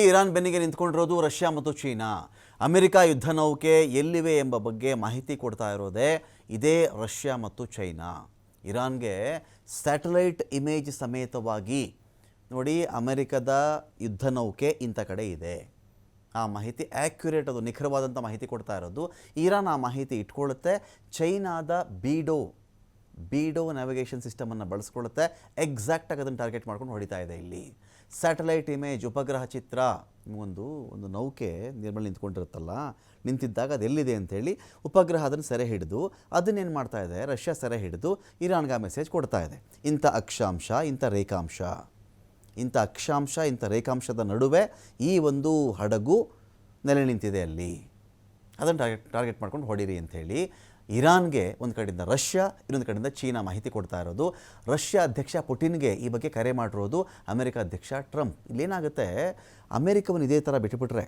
Iran ಬೆನ್ನಿಗೆ ನಿಂತ್ಕೊಂಡಿರೋದು Russia ಮತ್ತು China. America ಯುದ್ಧ ನೌಕೆ ಎಲ್ಲಿವೆ ಎಂಬ ಬಗ್ಗೆ ಮಾಹಿತಿ ಕೊಡ್ತಾ ಇರೋದೇ ಇದೇ ರಷ್ಯಾ ಮತ್ತು ಚೈನಾ. ಇರಾನ್ಗೆ ಸ್ಯಾಟಲೈಟ್ ಇಮೇಜ್ ಸಮೇತವಾಗಿ ನೋಡಿ ಅಮೆರಿಕದ ಯುದ್ಧ ನೌಕೆ ಇಂಥ ಕಡೆ ಇದೆ. ಆ ಮಾಹಿತಿ ಆ್ಯಕ್ಯುರೇಟ್, ಅದು ನಿಖರವಾದಂಥ ಮಾಹಿತಿ ಕೊಡ್ತಾ ಇರೋದು. ಇರಾನ್ ಆ ಮಾಹಿತಿ ಇಟ್ಕೊಳ್ಳುತ್ತೆ. ಚೈನಾದ ಬೀಡೋ ನ್ಯಾವಿಗೇಷನ್ ಸಿಸ್ಟಮನ್ನು ಬಳಸ್ಕೊಳ್ಳುತ್ತೆ. ಎಕ್ಸಾಕ್ಟಾಗಿ ಅದನ್ನು ಟಾರ್ಗೆಟ್ ಮಾಡ್ಕೊಂಡು ಹೊಡಿತಾ ಇದೆ. ಇಲ್ಲಿ ಸ್ಯಾಟಲೈಟ್ ಇಮೇಜ್, ಉಪಗ್ರಹ ಚಿತ್ರ. ಒಂದು ನೌಕೆ ನೀರಲ್ಲಿ ನಿಂತ್ಕೊಂಡಿರುತ್ತಲ್ಲ, ನಿಂತಿದ್ದಾಗ ಅದು ಎಲ್ಲಿದೆ ಅಂಥೇಳಿ ಉಪಗ್ರಹ ಅದನ್ನು ಸೆರೆ ಹಿಡಿದು ಅದನ್ನೇನು ಮಾಡ್ತಾ ಇದೆ, ರಷ್ಯಾ ಸೆರೆ ಹಿಡಿದು ಇರಾನ್ಗೆ ಆ ಮೆಸೇಜ್ ಕೊಡ್ತಾ ಇದೆ. ಇಂಥ ಅಕ್ಷಾಂಶ, ಇಂಥ ರೇಖಾಂಶದ ನಡುವೆ ಈ ಒಂದು ಹಡಗು ನೆಲೆ ನಿಂತಿದೆ ಅಲ್ಲಿ, ಅದನ್ನು ಟಾರ್ಗೆಟ್ ಮಾಡ್ಕೊಂಡು ಹೊಡೀರಿ ಅಂಥೇಳಿ ಇರಾನ್ಗೆ ಒಂದು ಕಡೆಯಿಂದ ರಷ್ಯಾ, ಇನ್ನೊಂದು ಕಡೆಯಿಂದ ಚೀನಾ ಮಾಹಿತಿ ಕೊಡ್ತಾ ಇರೋದು. ರಷ್ಯಾ ಅಧ್ಯಕ್ಷ ಪುಟಿನ್ಗೆ ಈ ಬಗ್ಗೆ ಕರೆ ಮಾಡಿರೋದು ಅಮೆರಿಕ ಅಧ್ಯಕ್ಷ ಟ್ರಂಪ್. ಇಲ್ಲೇನಾಗುತ್ತೆ, ಅಮೆರಿಕವನ್ನು ಇದೇ ಥರ ಬಿಟ್ಟುಬಿಟ್ರೆ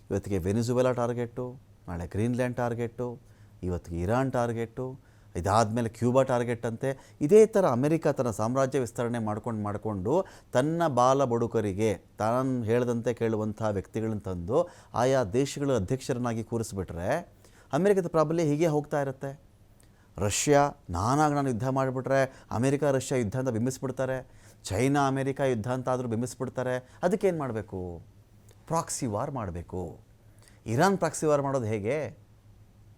ಇವತ್ತಿಗೆ ವೆನಿಜುವೆಲಾ ಟಾರ್ಗೆಟು, ನಾಳೆ ಗ್ರೀನ್ಲ್ಯಾಂಡ್ ಟಾರ್ಗೆಟು, ಇವತ್ತಿಗೆ ಇರಾನ್ ಟಾರ್ಗೆಟು, ಇದಾದಮೇಲೆ ಕ್ಯೂಬಾ ಟಾರ್ಗೆಟ್ ಅಂತೆ. ಇದೇ ಥರ ಅಮೆರಿಕ ತನ್ನ ಸಾಮ್ರಾಜ್ಯ ವಿಸ್ತರಣೆ ಮಾಡಿಕೊಂಡು ತನ್ನ ಬಾಲ ಬಡುಕರಿಗೆ ತಾನು ಹೇಳದಂತೆ ಕೇಳುವಂಥ ವ್ಯಕ್ತಿಗಳನ್ನು ತಂದು ಆಯಾ ದೇಶಗಳ ಅಧ್ಯಕ್ಷರನ್ನಾಗಿ ಕೂರಿಸ್ಬಿಟ್ರೆ ಅಮೆರಿಕದ ಪ್ರಾಬಲ್ಯ ಹೀಗೆ ಹೋಗ್ತಾ ಇರುತ್ತೆ. ರಷ್ಯಾ ನಾನು ಯುದ್ಧ ಮಾಡಿಬಿಟ್ರೆ ಅಮೆರಿಕ ರಷ್ಯಾ ಯುದ್ಧ ಅಂತ ಬಿಂಬಿಸ್ಬಿಡ್ತಾರೆ. ಚೈನಾ ಅಮೆರಿಕ ಯುದ್ಧ ಅಂತ ಆದರೂ ಬಿಂಬಿಸ್ಬಿಡ್ತಾರೆ. ಅದಕ್ಕೇನು ಮಾಡಬೇಕು? ಪ್ರಾಕ್ಸಿ ವಾರ್ ಮಾಡಬೇಕು. ಇರಾನ್ ಪ್ರಾಕ್ಸಿ ವಾರ್ ಮಾಡೋದು ಹೇಗೆ?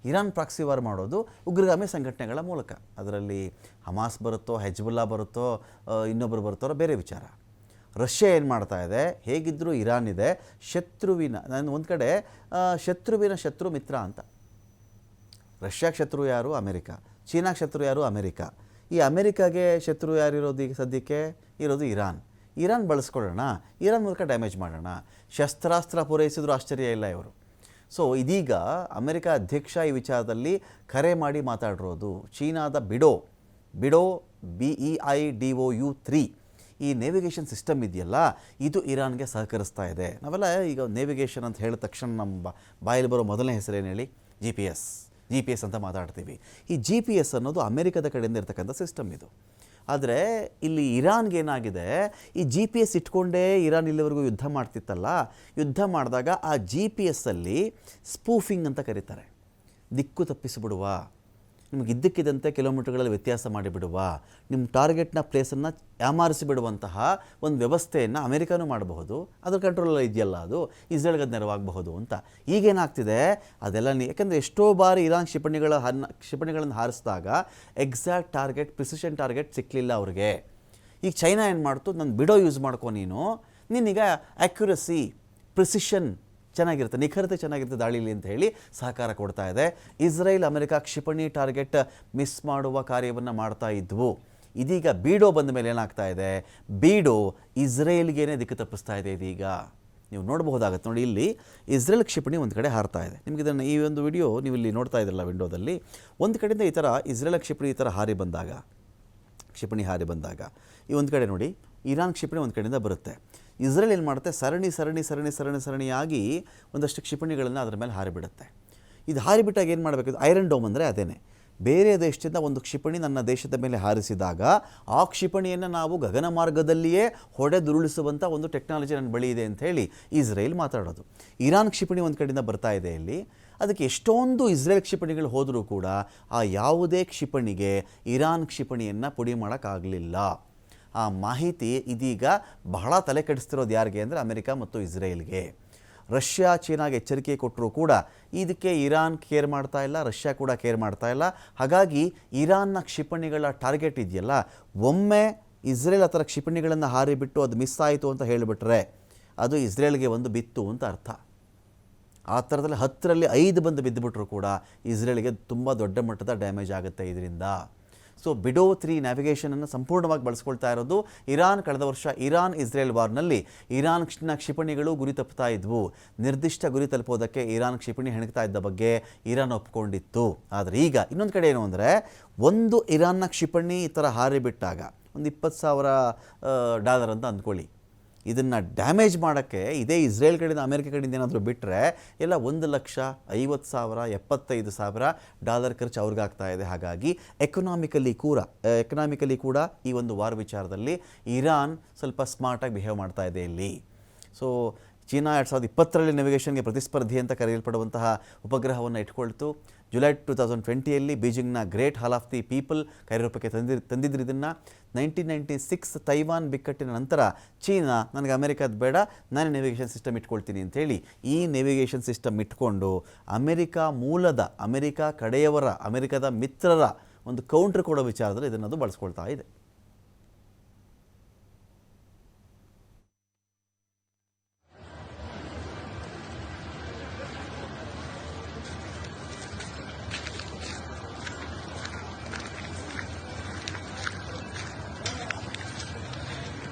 ಇರಾನ್ ಪ್ರಾಕ್ಸಿ ವಾರ್ ಮಾಡೋದು ಉಗ್ರಗಾಮಿ ಸಂಘಟನೆಗಳ ಮೂಲಕ. ಅದರಲ್ಲಿ ಹಮಾಸ್ ಬರುತ್ತೋ, ಹೆಜ್ಬುಲ್ಲಾ ಬರುತ್ತೋ, ಇನ್ನೊಬ್ಬರು ಬರುತ್ತಾರೋ ಬೇರೆ ವಿಚಾರ. ರಷ್ಯಾ ಏನು ಮಾಡ್ತಾ ಇದೆ, ಹೇಗಿದ್ದರೂ ಇರಾನ್ ಇದೆ, ನಾನು ಒಂದು ಕಡೆ ಶತ್ರುವಿನ ಶತ್ರು ಮಿತ್ರ ಅಂತ. ರಷ್ಯಾಗೆ ಶತ್ರು ಯಾರು? ಅಮೆರಿಕ. ಚೀನಾಗೆ ಶತ್ರು ಯಾರು? ಅಮೆರಿಕ. ಈ ಅಮೆರಿಕಾಗೆ ಶತ್ರು ಯಾರಿರೋದು ಈಗ ಸದ್ಯಕ್ಕೆ? ಇರೋದು ಇರಾನ್ ಬಳಸ್ಕೊಳ್ಳೋಣ, ಇರಾನ್ ಮೂಲಕ ಡ್ಯಾಮೇಜ್ ಮಾಡೋಣ. ಶಸ್ತ್ರಾಸ್ತ್ರ ಪೂರೈಸಿದ್ರು ಆಶ್ಚರ್ಯ ಇಲ್ಲ ಇವರು. ಸೊ ಇದೀಗ ಅಮೆರಿಕ ಅಧ್ಯಕ್ಷ ಈ ವಿಚಾರದಲ್ಲಿ ಕರೆ ಮಾಡಿ ಮಾತಾಡಿರೋದು. ಚೀನಾದ ಬಿಡೋ BEIDOU-3 ಈ ನೇವಿಗೇಷನ್ ಸಿಸ್ಟಮ್ ಇದೆಯಲ್ಲ, ಇದು ಇರಾನ್ಗೆ ಸಹಕರಿಸ್ತಾ ಇದೆ. ನಾವೆಲ್ಲ ಈಗ ನೇವಿಗೇಷನ್ ಅಂತ ಹೇಳಿದ ತಕ್ಷಣ ನಮ್ಮ ಬಾಯಲ್ಲಿ ಬರೋ ಮೊದಲನೇ ಹೆಸರೇನು ಹೇಳಿ? GPS ಅಂತ ಮಾತಾಡ್ತೀವಿ. ಈ GPS ಅನ್ನೋದು ಅಮೆರಿಕದ ಕಡೆಯಿಂದ ಇರ್ತಕ್ಕಂಥ ಸಿಸ್ಟಮ್ ಇದು. ಆದರೆ ಇಲ್ಲಿ ಇರಾನ್ಗೆ ಏನಾಗಿದೆ, ಈ GPS ಇಟ್ಕೊಂಡೇ ಇರಾನ್ ಇಲ್ಲಿವರೆಗೂ ಯುದ್ಧ ಮಾಡ್ತಿತ್ತಲ್ಲ, ಯುದ್ಧ ಮಾಡಿದಾಗ ಆ GPS ಸ್ಪೂಫಿಂಗ್ ಅಂತ ಕರೀತಾರೆ. ದಿಕ್ಕು ತಪ್ಪಿಸಿಬಿಡುವ, ನಿಮಗೆ ಇದ್ದಕ್ಕಿದ್ದಂತೆ ಕಿಲೋಮೀಟರ್ಗಳಲ್ಲಿ ವ್ಯತ್ಯಾಸ ಮಾಡಿಬಿಡುವ, ನಿಮ್ಮ ಟಾರ್ಗೆಟ್ನ ಪ್ಲೇಸನ್ನು ಯಾಮಾರಿಸಿಬಿಡುವಂತಹ ಒಂದು ವ್ಯವಸ್ಥೆಯನ್ನು ಅಮೆರಿಕನೂ ಮಾಡಬಹುದು. ಅದರ ಕಂಟ್ರೋಲಲ್ಲಿ ಇದೆಯಲ್ಲ, ಅದು ಇಸ್ರೇಲ್ಗೆ ಅದು ನೆರವಾಗಬಹುದು ಅಂತ. ಈಗೇನಾಗ್ತಿದೆ ಅದೆಲ್ಲ ಯಾಕೆಂದರೆ ಎಷ್ಟೋ ಬಾರಿ ಇರಾನ್ ಕ್ಷಿಪಣಿಗಳನ್ನು ಹಾರಿಸಿದಾಗ ಎಕ್ಸಾಕ್ಟ್ ಟಾರ್ಗೆಟ್, ಪ್ರಿಸಿಷನ್ ಟಾರ್ಗೆಟ್ ಸಿಕ್ಕಲಿಲ್ಲ ಅವ್ರಿಗೆ. ಈಗ ಚೈನಾ ಏನು ಮಾಡ್ತು, ನಾನು ಬಿಡೋ ಯೂಸ್ ಮಾಡ್ಕೊ, ನೀನೀಗ ಆ್ಯಕ್ಯುರಸಿ, ಪ್ರಿಸಿಷನ್ ಚೆನ್ನಾಗಿರುತ್ತೆ, ನಿಖರತೆ ಚೆನ್ನಾಗಿರುತ್ತೆ ದಾಳಿಲಿ ಅಂತ ಹೇಳಿ ಸಹಕಾರ ಕೊಡ್ತಾ ಇದೆ. ಇಸ್ರೇಲ್ ಅಮೆರಿಕ ಕ್ಷಿಪಣಿ ಟಾರ್ಗೆಟ್ ಮಿಸ್ ಮಾಡುವ ಕಾರ್ಯವನ್ನು ಮಾಡ್ತಾ ಇದ್ವು. ಇದೀಗ ಬೀಡೋ ಬಂದ ಮೇಲೆ ಏನಾಗ್ತಾ ಇದೆ, ಬೀಡೋ ಇಸ್ರೇಲ್ಗೇನೆ ದಿಕ್ಕು ತಪ್ಪಿಸ್ತಾ ಇದೆ. ಇದೀಗ ನೀವು ನೋಡಬಹುದಾಗತ್ತೆ ನೋಡಿ, ಇಲ್ಲಿ ಇಸ್ರೇಲ್ ಕ್ಷಿಪಣಿ ಒಂದು ಕಡೆ ಹಾರ್ತಾ ಇದೆ. ನಿಮಗೆ ಇದನ್ನು ಈ ಒಂದು ವಿಡಿಯೋ ನೀವು ಇಲ್ಲಿ ನೋಡ್ತಾ ಇದ್ರಲ್ಲ ವಿಂಡೋದಲ್ಲಿ, ಒಂದು ಕಡೆಯಿಂದ ಈ ಥರ ಇಸ್ರೇಲ್ ಕ್ಷಿಪಣಿ ಈ ಥರ ಕ್ಷಿಪಣಿ ಹಾರಿ ಬಂದಾಗ ಈ ಒಂದು ಕಡೆ ನೋಡಿ ಇರಾನ್ ಕ್ಷಿಪಣಿ ಒಂದು ಕಡೆಯಿಂದ ಬರುತ್ತೆ. ಇಸ್ರೇಲ್ ಏನು ಮಾಡುತ್ತೆ, ಸರಣಿಯಾಗಿ ಒಂದಷ್ಟು ಕ್ಷಿಪಣಿಗಳನ್ನು ಅದರ ಮೇಲೆ ಹಾರಿಬಿಡುತ್ತೆ. ಇದು ಹಾರಿಬಿಟ್ಟಾಗ ಏನು ಮಾಡಬೇಕು? ಐರನ್ ಡೋಮ್ ಅಂದರೆ ಅದೇನೆ. ಬೇರೆ ದೇಶದಿಂದ ಒಂದು ಕ್ಷಿಪಣಿ ನನ್ನ ದೇಶದ ಮೇಲೆ ಹಾರಿಸಿದಾಗ ಆ ಕ್ಷಿಪಣಿಯನ್ನು ನಾವು ಗಗನ ಮಾರ್ಗದಲ್ಲಿಯೇ ಹೊಡೆದುರುಳಿಸುವಂಥ ಒಂದು ಟೆಕ್ನಾಲಜಿ ನನ್ನ ಬಳಿ ಇದೆ ಅಂತ ಹೇಳಿ ಇಸ್ರೇಲ್ ಮಾತಾಡೋದು. ಇರಾನ್ ಕ್ಷಿಪಣಿ ಒಂದು ಕಡೆಯಿಂದ ಬರ್ತಾ ಇದೆ ಇಲ್ಲಿ. ಅದಕ್ಕೆ ಎಷ್ಟೊಂದು ಇಸ್ರೇಲ್ ಕ್ಷಿಪಣಿಗಳು ಹೋದರೂ ಕೂಡ ಆ ಯಾವುದೇ ಕ್ಷಿಪಣಿಗೆ ಇರಾನ್ ಕ್ಷಿಪಣಿಯನ್ನು ಪುಡಿ ಮಾಡೋಕ್ಕಾಗಲಿಲ್ಲ. ಆ ಮಾಹಿತಿ ಇದೀಗ ಬಹಳ ತಲೆ ಕೆಡಿಸ್ತಿರೋದು ಯಾರಿಗೆ ಅಂದರೆ ಅಮೆರಿಕ ಮತ್ತು ಇಸ್ರೇಲ್ಗೆ. ರಷ್ಯಾ ಚೀನಾಗೆ ಎಚ್ಚರಿಕೆ ಕೊಟ್ಟರೂ ಕೂಡ ಇದಕ್ಕೆ ಇರಾನ್ ಕೇರ್ ಮಾಡ್ತಾ ಇಲ್ಲ, ರಷ್ಯಾ ಕೂಡ ಕೇರ್ ಮಾಡ್ತಾ ಇಲ್ಲ. ಹಾಗಾಗಿ ಇರಾನ್ನ ಕ್ಷಿಪಣಿಗಳ ಟಾರ್ಗೆಟ್ ಇದೆಯಲ್ಲ, ಒಮ್ಮೆ ಇಸ್ರೇಲ್ ಆ ಥರ ಕ್ಷಿಪಣಿಗಳನ್ನು ಹಾರಿಬಿಟ್ಟು ಅದು ಮಿಸ್ ಆಯಿತು ಅಂತ ಹೇಳಿಬಿಟ್ರೆ ಅದು ಇಸ್ರೇಲ್ಗೆ ಒಂದು ಬಿತ್ತು ಅಂತ ಅರ್ಥ. ಆ ಥರದಲ್ಲಿ 10ರಲ್ಲಿ 5 ಬಂದು ಬಿದ್ದುಬಿಟ್ರೂ ಕೂಡ ಇಸ್ರೇಲ್ಗೆ ತುಂಬ ದೊಡ್ಡ ಮಟ್ಟದ ಡ್ಯಾಮೇಜ್ ಆಗುತ್ತೆ ಇದರಿಂದ. ಸೊ ಬಿಡೋ 3 ನ್ಯಾವಿಗೇಷನನ್ನು ಸಂಪೂರ್ಣವಾಗಿ ಬಳಸ್ಕೊಳ್ತಾ ಇರೋದು ಇರಾನ್. ಕಳೆದ ವರ್ಷ ಇರಾನ್-ಇಸ್ರೇಲ್ ವಾರ್ನಲ್ಲಿ ಇರಾನ್ನ ಕ್ಷಿಪಣಿಗಳು ಗುರಿ ತಪ್ಪುತ್ತಾ ಇದ್ವು. ನಿರ್ದಿಷ್ಟ ಗುರಿ ತಲುಪೋದಕ್ಕೆ ಇರಾನ್ ಕ್ಷಿಪಣಿ ಹೆಣಗ್ತಾ ಇದ್ದ ಬಗ್ಗೆ ಇರಾನ್ ಒಪ್ಕೊಂಡಿತ್ತು. ಆದರೆ ಈಗ ಇನ್ನೊಂದು ಕಡೆ ಏನು ಅಂದರೆ, ಒಂದು ಇರಾನ್ನ ಕ್ಷಿಪಣಿ ಈ ಥರ ಹಾರಿಬಿಟ್ಟಾಗ ಒಂದು $20,000 ಅಂತ ಅಂದ್ಕೊಳ್ಳಿ. ಇದನ್ನು ಡ್ಯಾಮೇಜ್ ಮಾಡೋಕ್ಕೆ ಇದೇ ಇಸ್ರೇಲ್ ಕಡೆಯಿಂದ ಅಮೆರಿಕ ಕಡೆಯಿಂದ ಏನಾದರೂ ಬಿಟ್ಟರೆ ಎಲ್ಲ $1,50,000 $75,000 ಖರ್ಚು ಅವ್ರಿಗಾಗ್ತಾ ಇದೆ. ಹಾಗಾಗಿ ಎಕನಾಮಿಕಲಿ ಕೂಡ ಈ ಒಂದು ವಾರ್ ವಿಚಾರದಲ್ಲಿ ಇರಾನ್ ಸ್ವಲ್ಪ ಸ್ಮಾರ್ಟಾಗಿ ಬಿಹೇವ್ ಮಾಡ್ತಾ ಇದೆ ಇಲ್ಲಿ. ಸೊ ಚೀನಾ 2020ರಲ್ಲಿ ನೇವಿಗೇಷನ್ಗೆ ಪ್ರತಿಸ್ಪರ್ಧಿ ಅಂತ ಕರೆಯಲ್ಪಡುವಂತಹ ಉಪಗ್ರಹವನ್ನು ಇಟ್ಕೊಳ್ತು. ಜುಲೈ 2020ಯಲ್ಲಿ ಬೀಜಿಂಗ್ನ great hall of the people ಕಾರ್ಯರೂಪಕ್ಕೆ ತಂದಿದ್ರು. ಇದನ್ನು 1996 ತೈವಾನ್ ಬಿಕ್ಕಟ್ಟಿನ ನಂತರ ಚೀನಾ ನನಗೆ ಅಮೆರಿಕದ ಬೇಡ, ನಾನು ನೇವಿಗೇಷನ್ ಸಿಸ್ಟಮ್ ಇಟ್ಕೊಳ್ತೀನಿ ಅಂಥೇಳಿ ಈ ನೇವಿಗೇಷನ್ ಸಿಸ್ಟಮ್ ಇಟ್ಕೊಂಡು ಅಮೆರಿಕ ಮೂಲದ, ಅಮೆರಿಕ ಕಡೆಯವರ, ಅಮೆರಿಕದ ಮಿತ್ರರ ಒಂದು ಕೌಂಟ್ರ್ ಕೊಡೋ ವಿಚಾರದಲ್ಲಿ ಇದನ್ನದು ಬಳಸ್ಕೊಳ್ತಾ ಇದೆ.